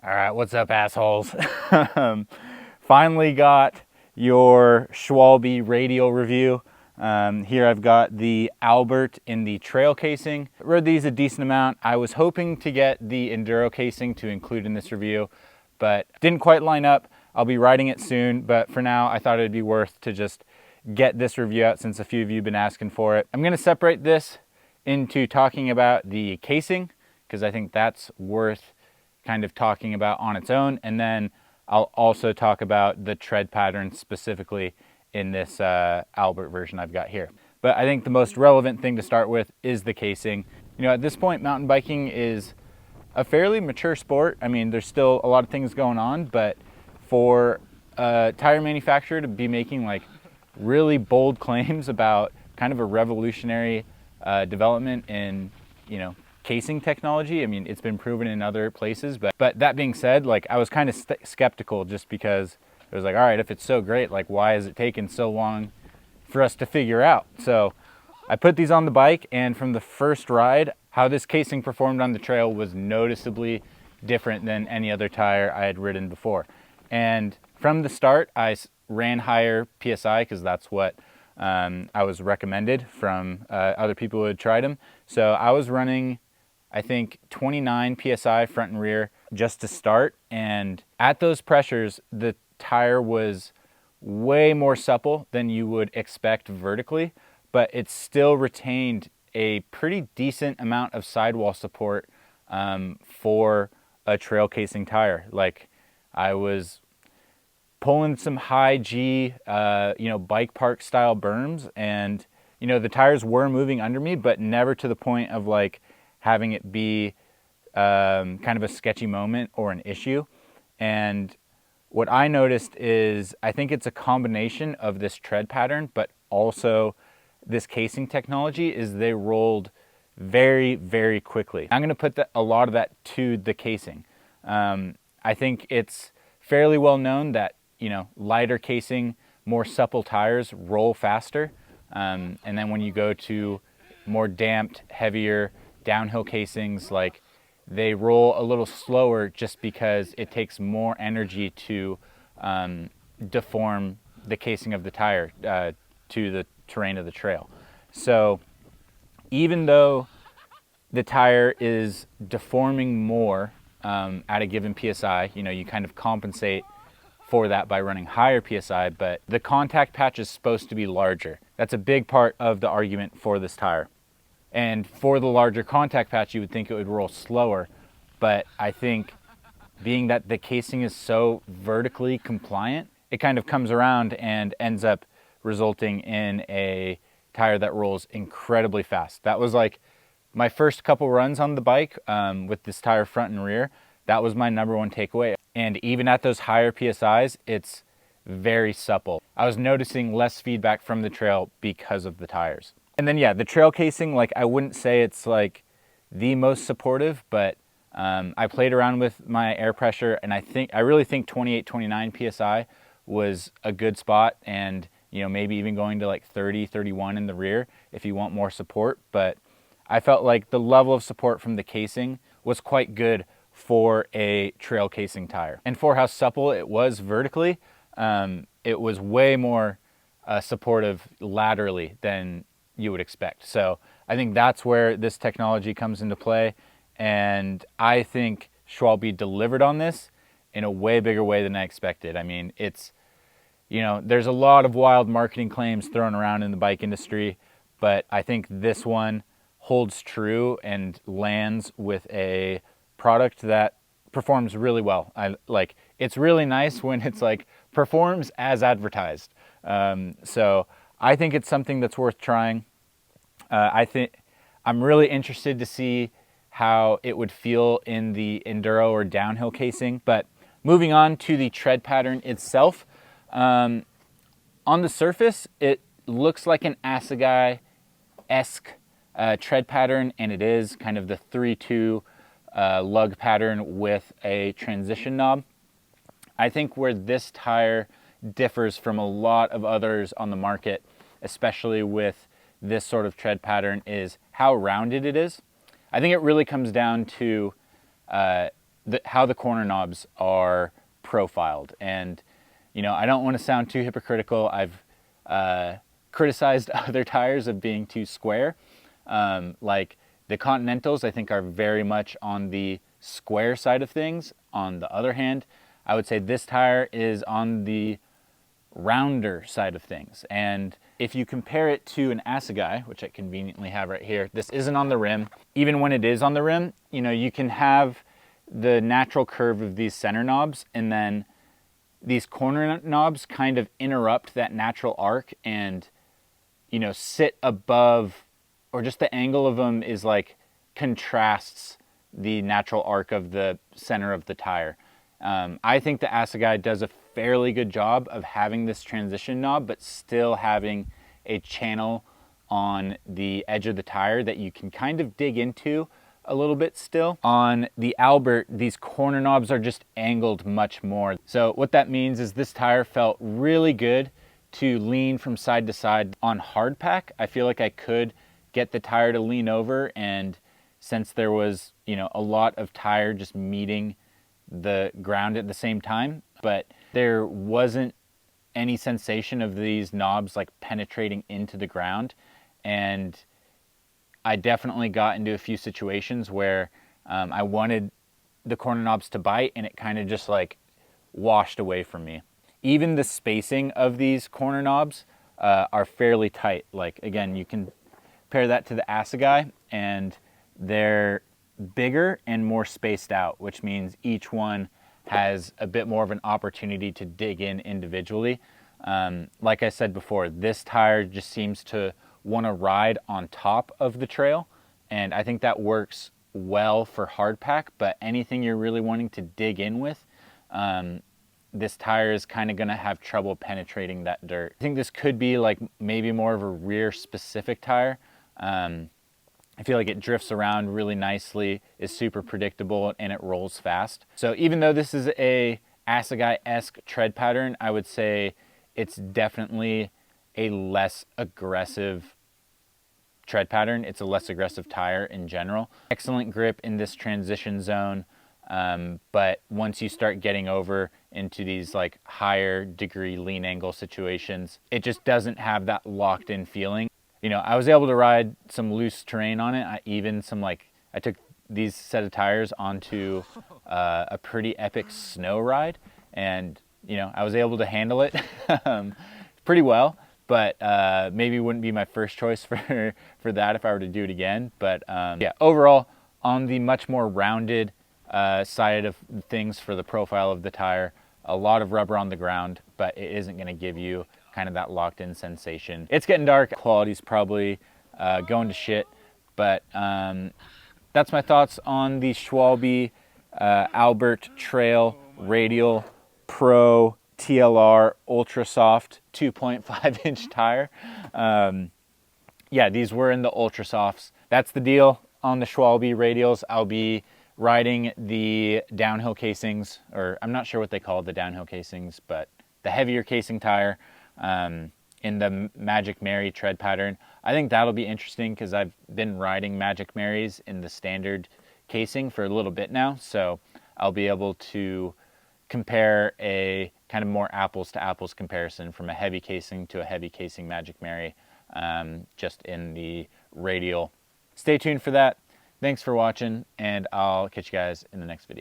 All right, what's up, assholes? Finally got your Schwalbe Radial review. Here I've got the AlBerT in the trail casing. I rode these a decent amount. I was hoping to get the enduro casing to include in this review, but didn't quite line up. I'll be riding it soon, but for now I thought it'd be worth to just get this review out since a few of you have been asking for it. I'm gonna separate this into talking about the casing, because I think that's worth kind of talking about on its own, and then I'll also talk about the tread pattern specifically in this AlBerT version I've got here. But I think the most relevant thing to start with is the casing. You know, at this point, mountain biking is a fairly mature sport. I mean, there's still a lot of things going on, but for a tire manufacturer to be making like really bold claims about kind of a revolutionary development in, you know, casing technology. I mean, it's been proven in other places, but that being said, like I was kind of skeptical just because it was like, all right, if it's so great, like why has it taken so long for us to figure out? So I put these on the bike, and from the first ride, how this casing performed on the trail was noticeably different than any other tire I had ridden before. And from the start, I ran higher PSI because that's what I was recommended from other people who had tried them. So I was running, I think, 29 PSI front and rear just to start. And at those pressures, the tire was way more supple than you would expect vertically, but it still retained a pretty decent amount of sidewall support for a trail casing tire. Like I was pulling some high G, bike park style berms, and, you know, the tires were moving under me, but never to the point of like having it be kind of a sketchy moment or an issue. And what I noticed is, I think it's a combination of this tread pattern, but also this casing technology, is they rolled very, very quickly. I'm gonna put a lot of that to the casing. I think it's fairly well known that, you know, lighter casing, more supple tires roll faster. And then when you go to more damped, heavier downhill casings, like they roll a little slower just because it takes more energy to deform the casing of the tire to the terrain of the trail. So even though the tire is deforming more at a given PSI, you know, you kind of compensate for that by running higher PSI, but the contact patch is supposed to be larger. That's a big part of the argument for this tire. And for the larger contact patch, you would think it would roll slower, but I think being that the casing is so vertically compliant, it kind of comes around and ends up resulting in a tire that rolls incredibly fast. That was like my first couple runs on the bike with this tire front and rear. That was my number one takeaway. And even at those higher PSIs, it's very supple. I was noticing less feedback from the trail because of the tires. And then yeah, the trail casing, like I wouldn't say it's like the most supportive, but I played around with my air pressure, and I really think 28, 29 PSI was a good spot, and, you know, maybe even going to like 30, 31 in the rear if you want more support. But I felt like the level of support from the casing was quite good for a trail casing tire. And for how supple it was vertically, it was way more supportive laterally than you would expect. So I think that's where this technology comes into play. And I think Schwalbe delivered on this in a way bigger way than I expected. I mean, it's, you know, there's a lot of wild marketing claims thrown around in the bike industry, but I think this one holds true and lands with a product that performs really well. It's really nice when it's like performs as advertised. So I think it's something that's worth trying. I'm really interested to see how it would feel in the enduro or downhill casing. But moving on to the tread pattern itself, on the surface, it looks like an Assegai-esque tread pattern, and it is kind of the 3-2 lug pattern with a transition knob. I think where this tire differs from a lot of others on the market, especially with this sort of tread pattern, is how rounded it is. I think it really comes down to how the corner knobs are profiled. And, you know, I don't want to sound too hypocritical. I've criticized other tires of being too square. Like the Continentals, I think, are very much on the square side of things. On the other hand, I would say this tire is on the rounder side of things. And if you compare it to an Assegai, which I conveniently have right here, this isn't on the rim. Even when it is on the rim, you know, you can have the natural curve of these center knobs, and then these corner knobs kind of interrupt that natural arc and, you know, sit above, or just the angle of them is like contrasts the natural arc of the center of the tire. I think the Assegai does a fairly good job of having this transition knob, but still having a channel on the edge of the tire that you can kind of dig into a little bit still. On the AlBerT, these corner knobs are just angled much more. So what that means is this tire felt really good to lean from side to side. On hard pack, I feel like I could get the tire to lean over, and since there was, you know, a lot of tire just meeting the ground at the same time, but there wasn't any sensation of these knobs like penetrating into the ground. And I definitely got into a few situations where I wanted the corner knobs to bite, and it kind of just like washed away from me. Even the spacing of these corner knobs are fairly tight. Like, again, you can compare that to the Assegai, and they're bigger and more spaced out, which means each one has a bit more of an opportunity to dig in individually. Like I said before, this tire just seems to want to ride on top of the trail, and I think that works well for hard pack, but anything you're really wanting to dig in with, this tire is kind of going to have trouble penetrating that dirt. I think this could be like maybe more of a rear specific tire. I feel like it drifts around really nicely, is super predictable, and it rolls fast. So even though this is a Assegai-esque tread pattern, I would say it's definitely a less aggressive tread pattern. It's a less aggressive tire in general. Excellent grip in this transition zone, but once you start getting over into these like higher degree lean angle situations, it just doesn't have that locked in feeling. You know, I was able to ride some loose terrain on it. I took these set of tires onto a pretty epic snow ride, and, you know, I was able to handle it pretty well, but maybe wouldn't be my first choice for that if I were to do it again. But yeah, overall, on the much more rounded side of things for the profile of the tire, a lot of rubber on the ground, but it isn't going to give you kind of that locked in sensation. It's getting dark. Quality's probably going to shit, but that's my thoughts on the Schwalbe AlBerT Trail Radial Pro TLR Ultra Soft 2.5 inch tire. Yeah, these were in the Ultra Softs. That's the deal on the Schwalbe Radials. I'll be riding the downhill casings, or I'm not sure what they call the downhill casings, but the heavier casing tire in the Magic Mary tread pattern. I think that'll be interesting because I've been riding Magic Marys in the standard casing for a little bit now, so I'll be able to compare a kind of more apples to apples comparison from a heavy casing to a heavy casing Magic Mary, just in the Radial. Stay tuned for that. Thanks for watching, and I'll catch you guys in the next video.